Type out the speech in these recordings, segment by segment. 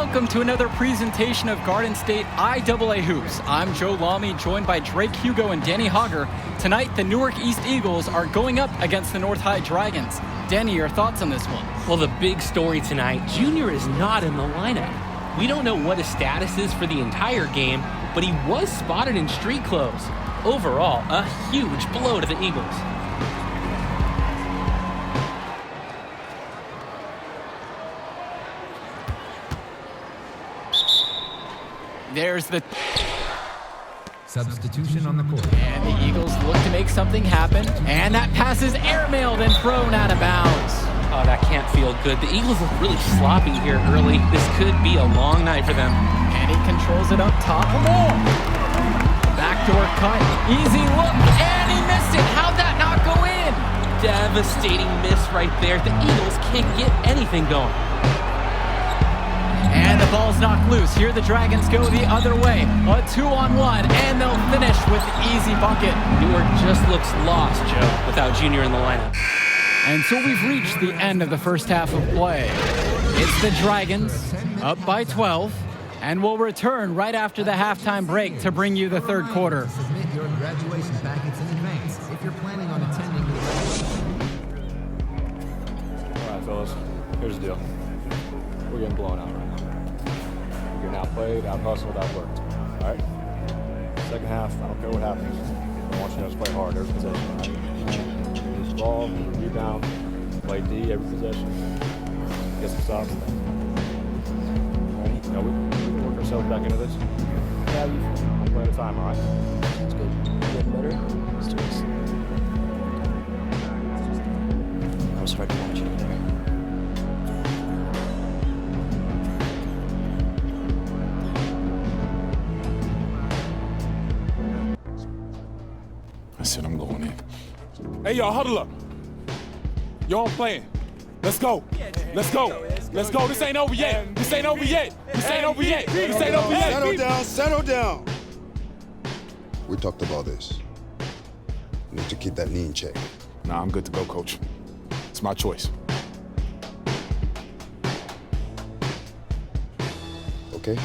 welcome to another presentation of Garden State IAA Hoops. I'm Joe Lamy, joined by Drake Hugo and Danny Hogger. Tonight, the Newark East Eagles are going up against the North High Dragons. Danny, your thoughts on this one? Well, the big story tonight, Junior is not in the lineup. We don't know what his status is for the entire game, but he was spotted in street clothes. Overall, a huge blow to the Eagles. There's the substitution on the court. And the Eagles look to make something happen. And that pass is airmailed and thrown out of bounds. Oh, that can't feel good. The Eagles look really sloppy here early. This could be a long night for them. And he controls it up top. Backdoor cut. Easy look. And he missed it. How'd that not go in? Devastating miss right there. The Eagles can't get anything going. And the ball's knocked loose. Here the Dragons go the other way. A 2-on-1, and they'll finish with the easy bucket. Newark just looks lost, Joe, without Junior in the lineup. And so we've reached the end of the first half of play. It's the Dragons up by 12, and we'll return right after the halftime break to bring you the third quarter. Submit your graduation packets in advance if you're planning on attending the graduation. All right, fellas, here's the deal. We're getting blown out right now. We're getting outplayed, out-hustled, out-worked. All right? Second half, I don't care what happens. I want you to just play hard every possession. All right? Use the ball, rebound, play D every possession. Get some stops. All right? You know, we can work ourselves back into this. Yeah, one play at a time, all right? That's good. Getting better. Let's do this. I was hard to watch you there. I said I'm going in. Hey, y'all, huddle up. Y'all playing. Let's go. Let's go. Let's go. This ain't over yet. This ain't over yet. This ain't over yet. This ain't over yet. Settle down. Settle down. We talked about this. You need to keep that knee in check. Nah, I'm good to go, coach. It's my choice. Okay?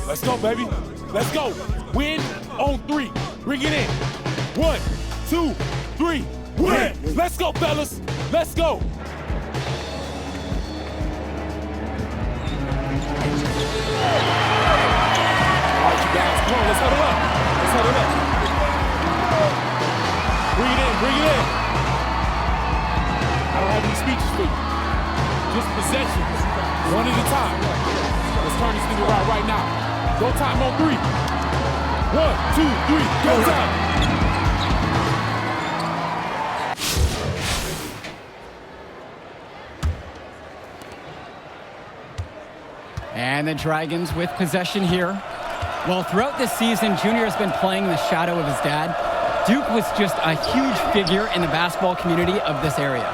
Let's go, baby. Let's go. Win on 3. Bring it in. 1, 2, 3. Win. Let's go, fellas. Let's go. All right, you guys, come on, let's huddle up. Let's huddle up. Bring it in, bring it in. I don't have any speeches for you. Just possessions, one at a time. Let's turn this thing around right now. Go time on 3. 1, 2, 3, go time. And the Dragons with possession here. Well, throughout this season, Junior has been playing in the shadow of his dad. Duke was just a huge figure in the basketball community of this area.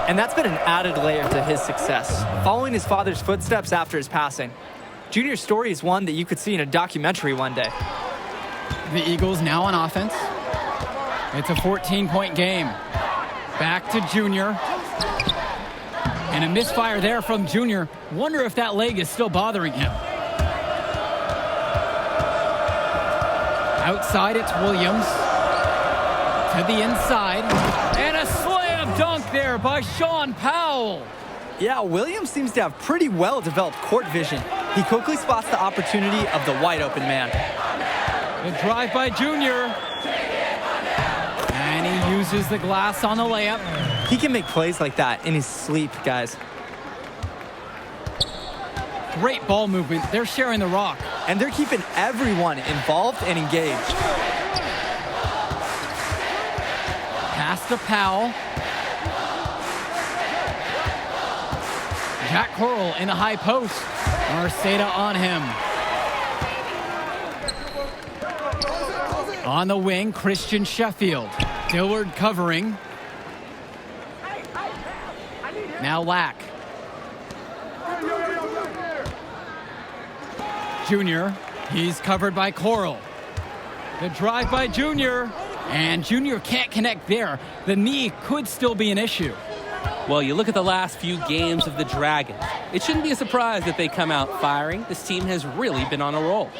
And that's been an added layer to his success, following his father's footsteps after his passing. Junior's story is one that you could see in a documentary one day. The Eagles now on offense. It's a 14-point game. Back to Junior. And a misfire there from Junior. Wonder if that leg is still bothering him. Outside, it's Williams. To the inside. And a slam dunk there by Sean Powell. Yeah, Williams seems to have pretty well-developed court vision. He quickly spots the opportunity of the wide-open man. The drive by Junior. And he uses the glass on the layup. He can make plays like that in his sleep, guys. Great ball movement. They're sharing the rock. And they're keeping everyone involved and engaged. Pass to Powell. Jack Coral in the high post. Arceta on him. On the wing, Christian Sheffield. Dillard covering. Now Lack. Junior, he's covered by Coral. The drive by Junior, and Junior can't connect there. The knee could still be an issue. Well, you look at the last few games of the Dragons. It shouldn't be a surprise that they come out firing. This team has really been on a roll.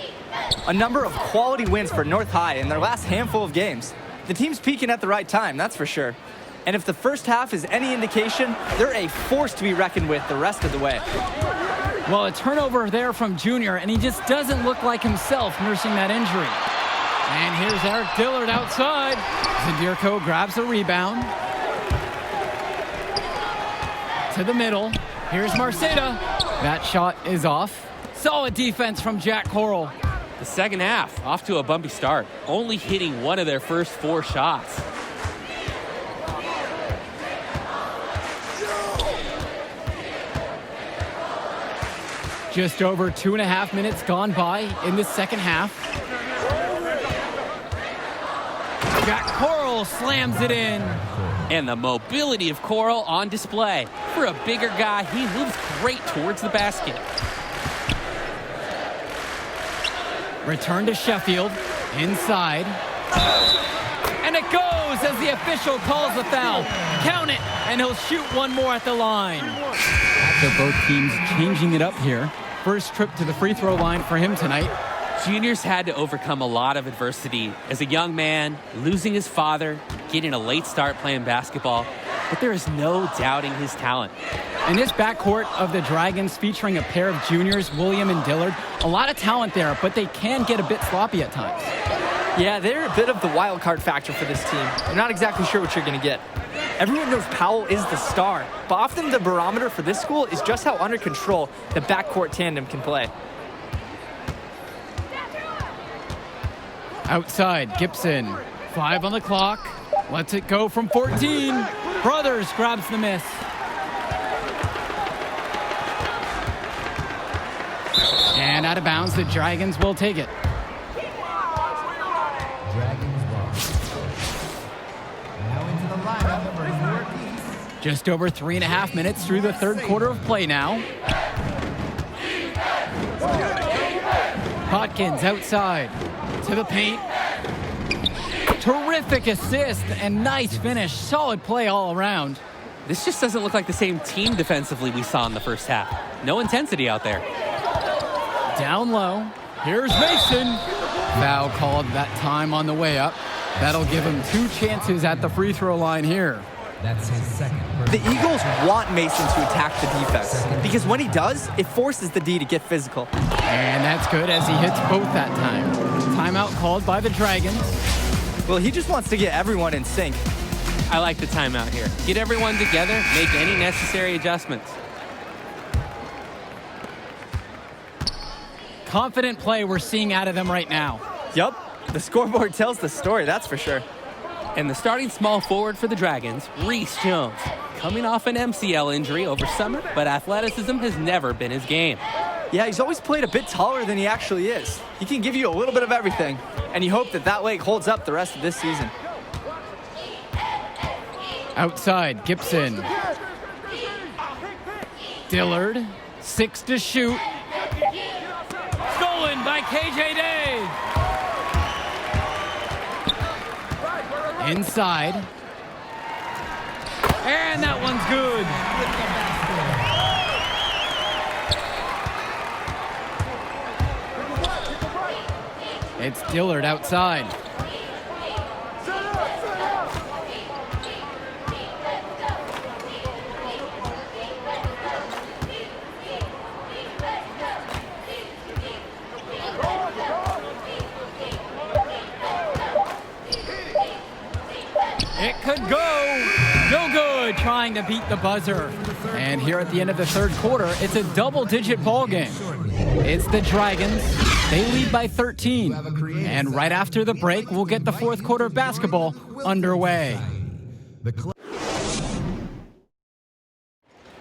A number of quality wins for North High in their last handful of games. The team's peaking at the right time, that's for sure. And if the first half is any indication, they're a force to be reckoned with the rest of the way. Well, a turnover there from Junior, and he just doesn't look like himself nursing that injury. And here's Eric Dillard outside. Zadirko grabs the rebound. To the middle. Here's Marceda. That shot is off. Solid defense from Jack Coral. The second half, off to a bumpy start, only hitting one of their first 4 shots. Just over 2.5 minutes gone by in the second half. Jack Coral slams it in. And the mobility of Coral on display. For a bigger guy, he moves great towards the basket. Return to Sheffield, inside. And it goes as the official calls the foul. Count it, and he'll shoot one more at the line. So both teams changing it up here. First trip to the free throw line for him tonight. Junior's had to overcome a lot of adversity. As a young man, losing his father, getting a late start playing basketball, but there is no doubting his talent. In this backcourt of the Dragons featuring a pair of juniors, William and Dillard, a lot of talent there, but they can get a bit sloppy at times. Yeah, they're a bit of the wild card factor for this team. You're not exactly sure what you're going to get. Everyone knows Powell is the star, but often the barometer for this school is just how under control the backcourt tandem can play. Outside, Gibson. 5 on the clock. Lets it go from 14. Brothers grabs the miss. And out of bounds, the Dragons will take it. Dragons ball. Now into the lineup for Northeast. Just over 3.5 minutes through the third quarter of play now. Hodkins outside to the paint. Terrific assist and nice finish. Solid play all around. This just doesn't look like the same team defensively we saw in the first half. No intensity out there. Down low. Here's Mason. Foul called that time on the way up. That'll give him 2 chances at the free throw line here. That's his second. The Eagles want Mason to attack the defense because when he does, it forces the D to get physical. And that's good as he hits both that time. Timeout called by the Dragons. Well, he just wants to get everyone in sync. I like the timeout here. Get everyone together, make any necessary adjustments. Confident play we're seeing out of them right now. Yup, the scoreboard tells the story, that's for sure. And the starting small forward for the Dragons, Reese Jones, coming off an MCL injury over summer, but athleticism has never been his game. Yeah, he's always played a bit taller than he actually is. He can give you a little bit of everything, and you hope that that leg holds up the rest of this season. Outside, Gibson. Dillard, 6 to shoot. Stolen by KJ Day. Inside. And that one's good. It's Dillard outside. It could go. No good trying to beat the buzzer. And here at the end of the third quarter, it's a double-digit ball game. It's the Dragons. They lead by 13. And right after the break, we'll get the fourth quarter of basketball underway.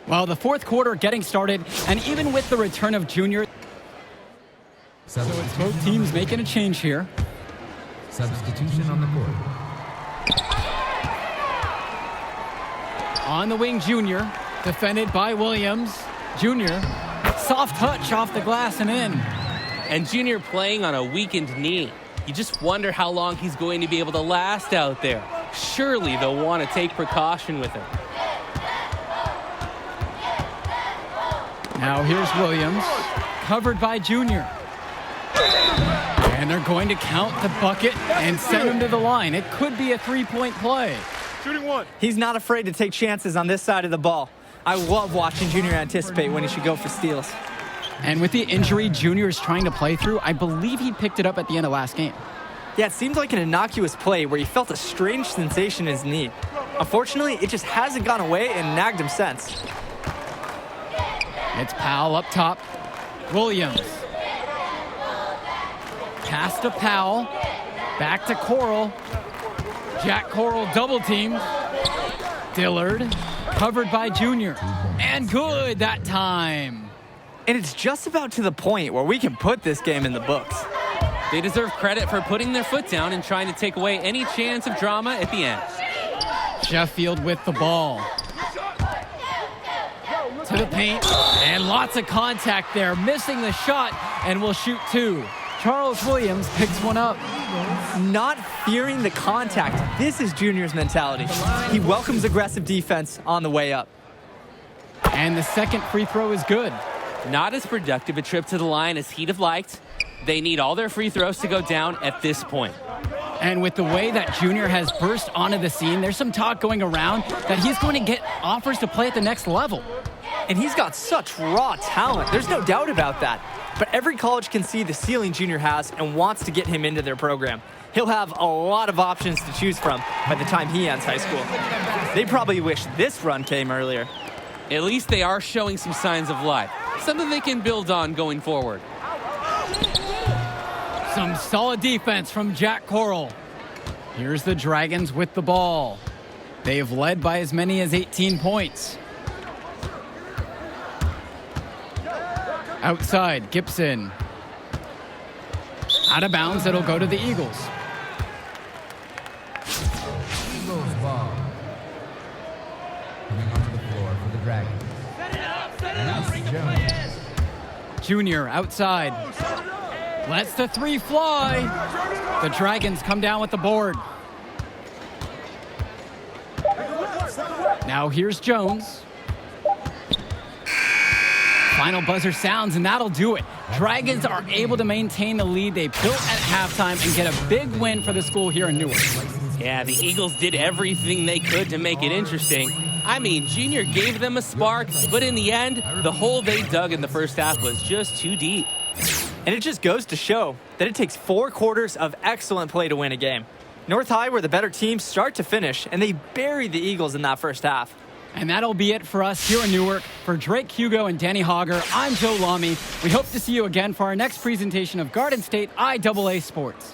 Well, the fourth quarter getting started, and even with the return of Junior, so it's both teams making a change here. Substitution on the court. On the wing, Junior, defended by Williams. Junior, soft touch off the glass and in. And Junior playing on a weakened knee. You just wonder how long he's going to be able to last out there. Surely they'll want to take precaution with him. Now here's Williams, covered by Junior. And they're going to count the bucket and send him to the line. It could be a three-point play. Shooting one. He's not afraid to take chances on this side of the ball. I love watching Junior anticipate when he should go for steals. And with the injury Junior is trying to play through, I believe he picked it up at the end of last game. Yeah, it seemed like an innocuous play where he felt a strange sensation in his knee. Unfortunately, it just hasn't gone away and nagged him since. It's Powell up top. Williams. Pass to Powell. Back to Coral. Jack Coral double teamed. Dillard covered by Junior. And good that time. And it's just about to the point where we can put this game in the books. They deserve credit for putting their foot down and trying to take away any chance of drama at the end. Sheffield with the ball. To the paint. And lots of contact there. Missing the shot and will shoot two. Charles Williams picks one up. Not fearing the contact. This is Junior's mentality. He welcomes aggressive defense on the way up. And the second free throw is good. Not as productive a trip to the line as he'd have liked. They need all their free throws to go down at this point. And with the way that Junior has burst onto the scene, there's some talk going around that he's going to get offers to play at the next level. And he's got such raw talent. There's no doubt about that. But every college can see the ceiling Junior has and wants to get him into their program. He'll have a lot of options to choose from by the time he ends high school. They probably wish this run came earlier. At least they are showing some signs of life. Something they can build on going forward. Some solid defense from Jack Coral. Here's the Dragons with the ball. They have led by as many as 18 points. Outside, Gibson. Out of bounds, it'll go to the Eagles. Eagles ball. Coming onto the floor for the Dragons. And Jones. Junior outside. Lets the three fly. The Dragons come down with the board. Now here's Jones. Final buzzer sounds, and that'll do it. Dragons are able to maintain the lead they built at halftime and get a big win for the school here in Newark. Yeah, the Eagles did everything they could to make it interesting. I mean, Junior gave them a spark, but in the end, the hole they dug in the first half was just too deep. And it just goes to show that it takes 4 quarters of excellent play to win a game. North High were the better team start to finish, and they buried the Eagles in that first half. And that'll be it for us here in Newark. For Drake Hugo and Danny Hogger, I'm Joe Lamy. We hope to see you again for our next presentation of Garden State IAA Sports.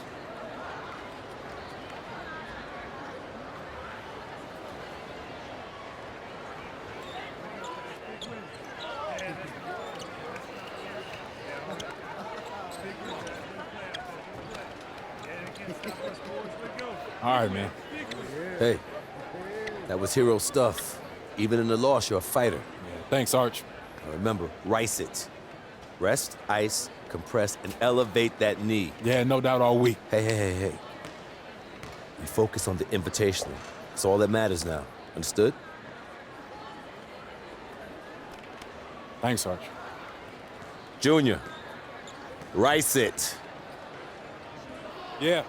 All right, man. Hey, that was hero stuff. Even in the loss, you're a fighter. Thanks, Arch. Now remember, rice it. Rest, ice, compress, and elevate that knee. Yeah, no doubt all week. Hey. You focus on the invitational. That's all that matters now. Understood? Thanks, Arch. Junior, rice it. Yeah.